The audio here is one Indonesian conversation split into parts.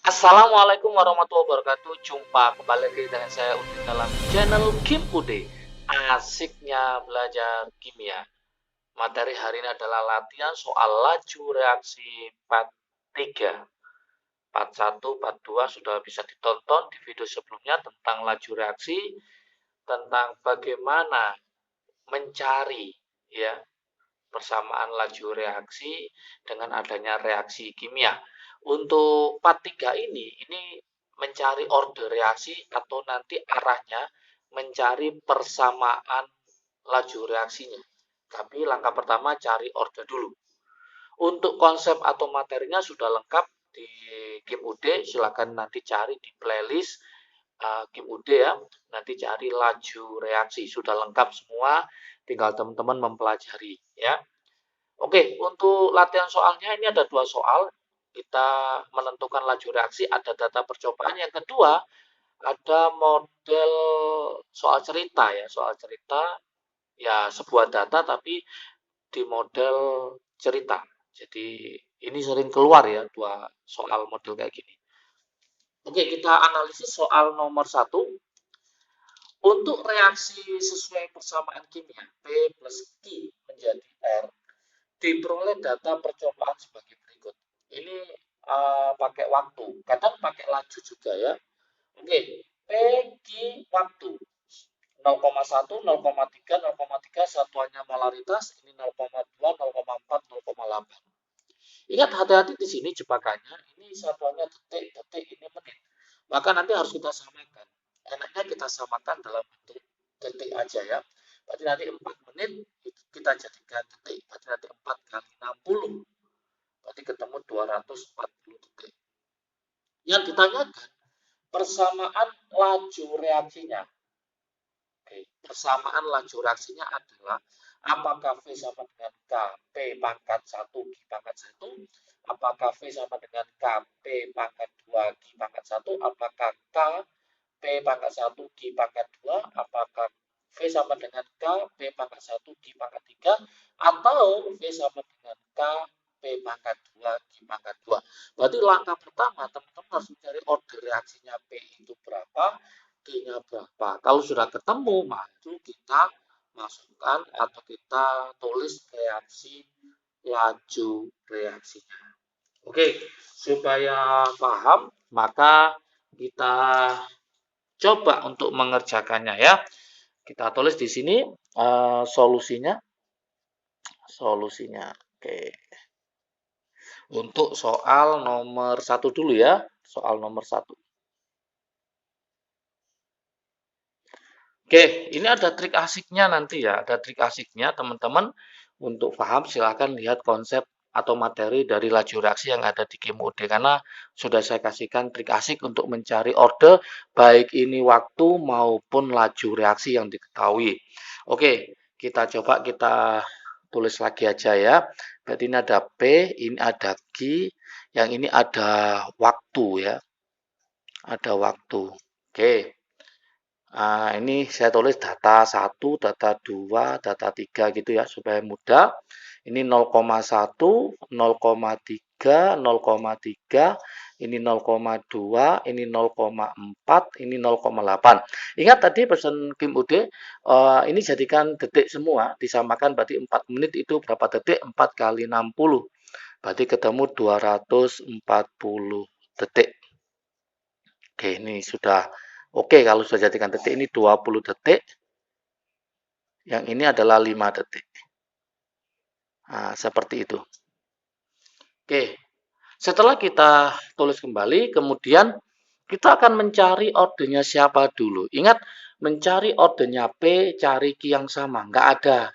Assalamualaikum warahmatullahi wabarakatuh. Jumpa kembali lagi dengan saya Udin dalam channel Kim Ude. Asiknya belajar kimia. Materi hari ini adalah latihan soal laju reaksi part 3. Part 1, part 2 sudah bisa ditonton di video sebelumnya tentang laju reaksi, tentang bagaimana mencari ya persamaan laju reaksi dengan adanya reaksi kimia. Untuk part 3 ini mencari order reaksi atau nanti arahnya mencari persamaan laju reaksinya. Tapi langkah pertama cari order dulu. Untuk konsep atau materinya sudah lengkap di Kim UD, silakan nanti cari di playlist Kim UD ya. Nanti cari laju reaksi, sudah lengkap semua, tinggal teman-teman mempelajari ya. Oke, untuk latihan soalnya ini ada 2 soal. Kita menentukan laju reaksi, ada data percobaan. Yang kedua, ada model soal cerita ya. Soal cerita ya sebuah data tapi di model cerita. Jadi ini sering keluar ya dua soal model kayak gini. Oke, kita analisis soal nomor 1. Untuk reaksi sesuai persamaan kimia P plus Q menjadi R, diperoleh data percobaan sebagai berikut. Ini pakai waktu, kadang pakai laju juga ya. Oke, P Q waktu 0,1, 0,3, 0,3 satuannya molaritas, ini 0,2, 0,4, 0,8. Ingat hati-hati di sini jebakannya, ini satuannya detik, detik ini menit. Maka nanti harus kita samakan. Enaknya kita samakan dalam bentuk detik aja ya. Berarti nanti 4 menit kita jadikan detik. Berarti nanti 4 kali 60. Berarti ketemu 240 detik. Yang ditanyakan persamaan laju reaksinya. Oke, persamaan laju reaksinya adalah apakah V sama dengan K P pangkat 1 Q pangkat 1, apakah V sama dengan K P pangkat 2 Q pangkat 1, apakah K P pangkat 1 Q pangkat 2, apakah V sama dengan K P pangkat 1 Q pangkat 3, atau V sama dengan K P pangkat 2 Q pangkat 2. Berarti langkah pertama teman-teman harus mencari order reaksinya P itu berapa, Q-nya berapa. Kalau sudah ketemu, maka kita masukkan atau kita tulis reaksi laju reaksinya. Oke, supaya paham, maka kita coba untuk mengerjakannya ya. Kita tulis di sini solusinya. Solusinya. Oke. Untuk soal nomor 1 dulu ya. Soal nomor 1. Oke, ini ada trik asiknya nanti ya. Ada trik asiknya teman-teman. Untuk paham silahkan lihat konsep atau materi dari laju reaksi yang ada di KIMUD karena sudah saya kasihkan trik asik untuk mencari order baik ini waktu maupun laju reaksi yang diketahui. Oke, kita coba kita tulis lagi aja ya. Berarti ini ada P, ini ada Q, yang ini ada waktu ya. Ada waktu. Oke. Nah, ini saya tulis data 1, data 2, data 3 gitu ya supaya mudah. Ini 0,1, 0,3, 0,3, ini 0,2, ini 0,4, ini 0,8. Ingat tadi pesan Kim Ude, ini jadikan detik semua, disamakan berarti 4 menit itu berapa detik? 4 kali 60. Berarti ketemu 240 detik. Oke, ini sudah oke kalau sudah jadikan detik ini 20 detik. Yang ini adalah 5 detik. Nah, seperti itu. Oke. Setelah kita tulis kembali, kemudian kita akan mencari ordernya siapa dulu. Ingat, mencari ordernya P, cari Q yang sama. Nggak ada.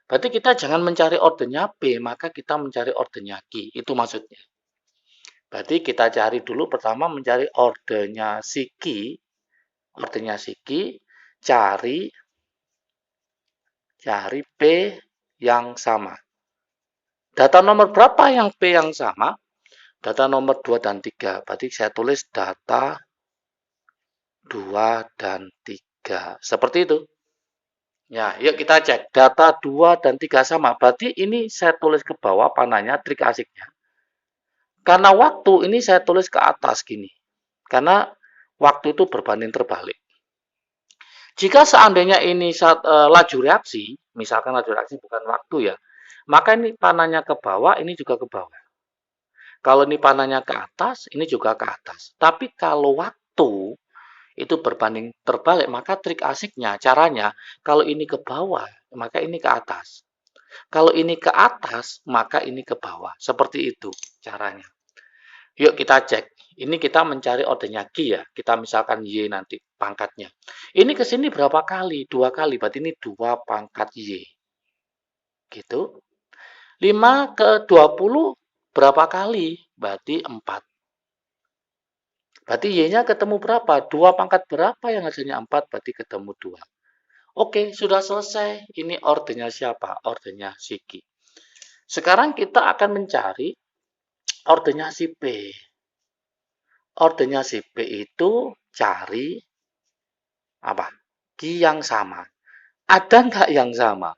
Berarti kita jangan mencari ordernya P, maka kita mencari ordernya Q. Itu maksudnya. Berarti kita cari dulu pertama mencari ordernya si Q. Ordernya si Q, cari P yang sama. Data nomor berapa yang P yang sama? Data nomor 2 dan 3. Berarti saya tulis data 2 dan 3. Seperti itu. Ya, yuk kita cek. Data 2 dan 3 sama. Berarti ini saya tulis ke bawah panahnya trik asiknya. Karena waktu ini saya tulis ke atas gini. Karena waktu itu berbanding terbalik. Jika seandainya ini laju reaksi, misalkan laju reaksi bukan waktu ya, maka ini panahnya ke bawah, ini juga ke bawah. Kalau ini panahnya ke atas, ini juga ke atas. Tapi kalau waktu itu berbanding terbalik, maka trik asiknya, caranya, kalau ini ke bawah, maka ini ke atas. Kalau ini ke atas, maka ini ke bawah. Seperti itu caranya. Yuk kita cek. Ini kita mencari ordernya Q ya. Kita misalkan Y nanti pangkatnya. Ini ke sini berapa kali? 2 kali. Berarti ini 2 pangkat Y. Gitu. 5 ke 20 berapa kali? Berarti 4. Berarti Y-nya ketemu berapa? 2 pangkat berapa yang hasilnya 4? Berarti ketemu 2. Oke, sudah selesai. Ini ordernya siapa? Ordernya si Q. Sekarang kita akan mencari ordernya si P. Ordernya si P itu cari apa? Q yang sama. Ada nggak yang sama?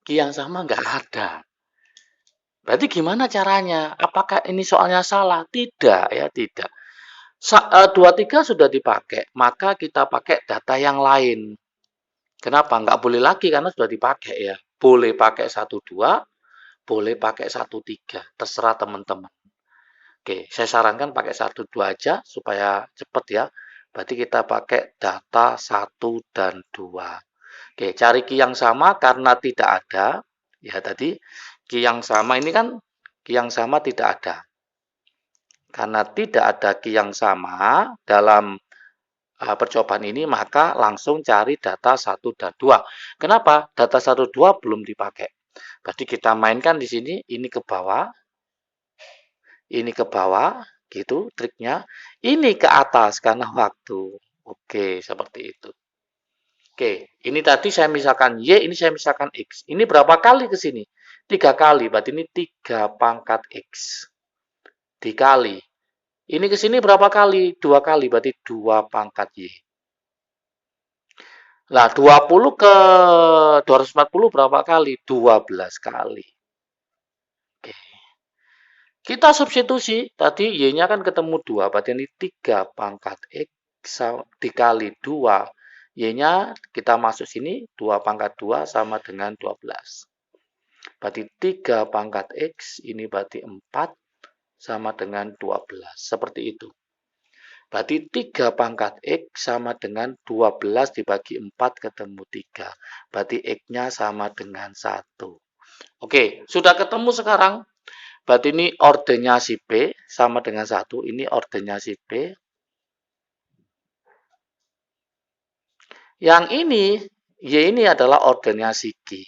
Q yang sama nggak ada. Berarti gimana caranya? Apakah ini soalnya salah? Tidak ya, tidak. 23 sudah dipakai, maka kita pakai data yang lain. Kenapa? Nggak boleh lagi karena sudah dipakai ya. Boleh pakai 12, boleh pakai 13. Terserah teman-teman. Oke, saya sarankan pakai 12 aja supaya cepat ya. Berarti kita pakai data 1 dan 2. Oke, cari key yang sama karena tidak ada. Ya tadi, key yang sama ini kan key yang sama tidak ada. Karena tidak ada key yang sama dalam percobaan ini, maka langsung cari data 1 dan 2. Kenapa? Data 1, 2 belum dipakai. Berarti kita mainkan di sini, ini ke bawah, gitu triknya. Ini ke atas karena waktu. Oke, seperti itu. Oke, ini tadi saya misalkan Y, ini saya misalkan X. Ini berapa kali ke sini? 3 kali, berarti ini 3 pangkat X. Dikali. Ini ke sini berapa kali? 2 kali, berarti 2 pangkat Y. Nah, 20 ke 240 berapa kali? 12 kali. Oke. Kita substitusi, tadi Y-nya kan ketemu 2, berarti ini 3 pangkat X dikali 2. Y-nya kita masuk sini, 2 pangkat 2 sama dengan 12. Berarti 3 pangkat X, ini berarti 4 sama dengan 12. Seperti itu. Berarti 3 pangkat X sama dengan 12 dibagi 4 ketemu 3. Berarti X-nya sama dengan 1. Oke, sudah ketemu sekarang. Berarti ini ordernya si P sama dengan 1. Ini ordernya si P. Yang ini, Y ini adalah ordernya si Q.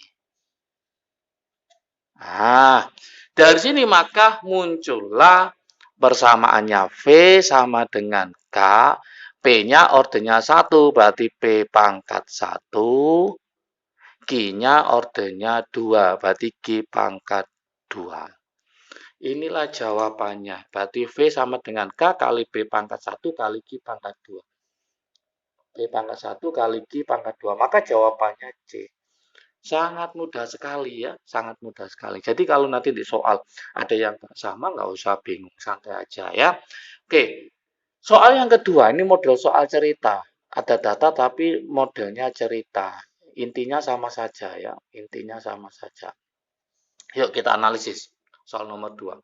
Nah, dari sini maka muncullah persamaannya V sama dengan K. P-nya ordernya 1, berarti P pangkat 1. Q-nya ordernya 2, berarti Q pangkat 2. Inilah jawabannya. Berarti V sama dengan K kali P pangkat 1 kali Q pangkat 2. P pangkat 1 kali Q pangkat 2. Maka jawabannya C. Sangat mudah sekali ya. Sangat mudah sekali. Jadi kalau nanti di soal ada yang sama, nggak usah bingung. Santai aja ya. Oke. Soal yang kedua, ini model soal cerita. Ada data tapi modelnya cerita. Intinya sama saja ya. Intinya sama saja. Yuk kita analisis. Soal nomor 2.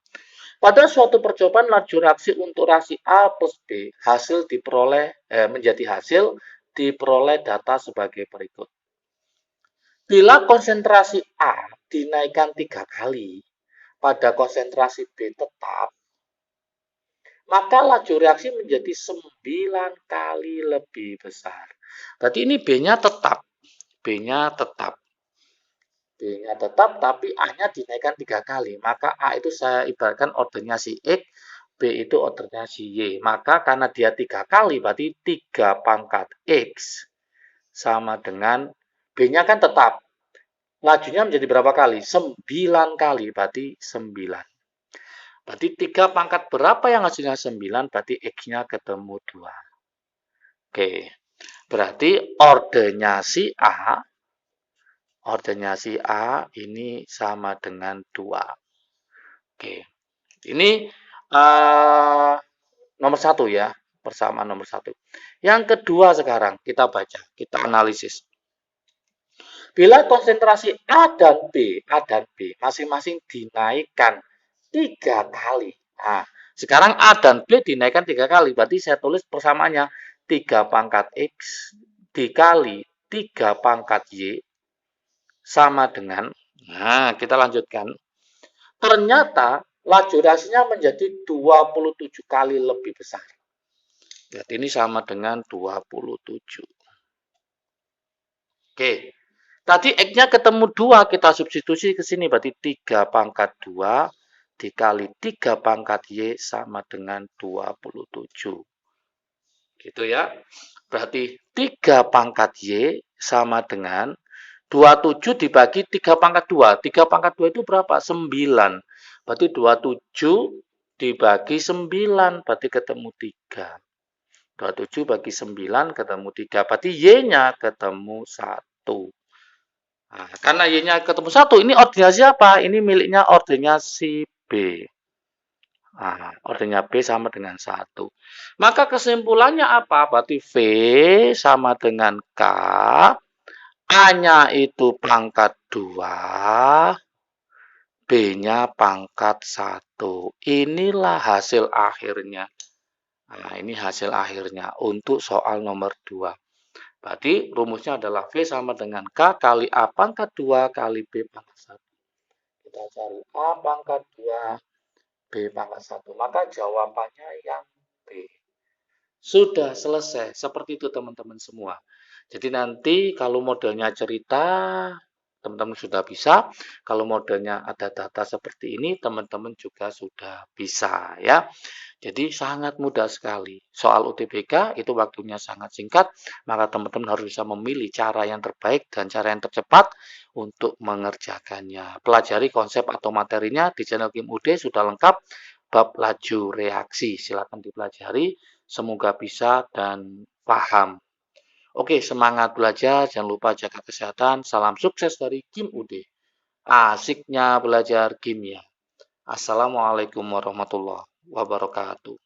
Pada suatu percobaan laju reaksi untuk reaksi A plus B, hasil diperoleh menjadi hasil diperoleh data sebagai berikut. Bila konsentrasi A dinaikkan 3 kali pada konsentrasi B tetap, maka laju reaksi menjadi 9 kali lebih besar. Berarti ini B-nya tetap. B-nya tetap. B-nya tetap, tapi A-nya dinaikkan 3 kali. Maka A itu saya ibaratkan ordernya si X, B itu ordernya si Y. Maka karena dia 3 kali, berarti 3 pangkat X sama dengan B-nya kan tetap. Lajunya menjadi berapa kali? 9 kali, berarti 9. Berarti 3 pangkat berapa yang hasilnya 9? Berarti X-nya ketemu 2. Oke, berarti ordernya si A ini sama dengan 2. Oke, ini eh, nomor satu ya, persamaan nomor satu. Yang kedua sekarang kita baca, kita analisis. Bila konsentrasi A dan B masing-masing dinaikkan 3 kali. Nah, sekarang A dan B dinaikkan 3 kali, berarti saya tulis persamaannya 3 pangkat X dikali 3 pangkat Y sama dengan, nah kita lanjutkan, ternyata laju reaksinya menjadi 27 kali lebih besar. Berarti ini sama dengan 27. Oke, tadi X-nya ketemu 2, kita substitusi ke sini, berarti 3 pangkat 2 dikali 3 pangkat Y sama dengan 27. Gitu ya. Berarti 3 pangkat Y sama dengan 27 dibagi 3 pangkat 2. 3 pangkat 2 itu berapa? 9. Berarti 27 dibagi 9, berarti ketemu 3. 27 bagi 9 ketemu 3. Berarti Y-nya ketemu 1. Nah, karena Y-nya ketemu 1, ini ordernya siapa? Ini miliknya ordernya si B. Nah, ordernya B sama dengan 1. Maka kesimpulannya apa? Berarti V sama dengan K. A-nya itu pangkat 2. B-nya pangkat 1. Inilah hasil akhirnya. Nah, ini hasil akhirnya untuk soal nomor 2. Berarti rumusnya adalah V sama dengan K kali A pangkat 2 kali B pangkat 1. Kita cari A pangkat 2, B pangkat 1. Maka jawabannya yang B. Sudah selesai. Seperti itu teman-teman semua. Jadi nanti kalau modelnya cerita, teman-teman sudah bisa. Kalau modelnya ada data seperti ini, teman-teman juga sudah bisa ya. Jadi sangat mudah sekali. Soal UTBK itu waktunya sangat singkat, maka teman-teman harus bisa memilih cara yang terbaik dan cara yang tercepat untuk mengerjakannya. Pelajari konsep atau materinya di channel Kim UD sudah lengkap bab laju reaksi. Silakan dipelajari, semoga bisa dan paham. Oke, semangat belajar, jangan lupa jaga kesehatan. Salam sukses dari Kim UD. Asiknya belajar kimia. Assalamualaikum warahmatullahi wabarakatuh.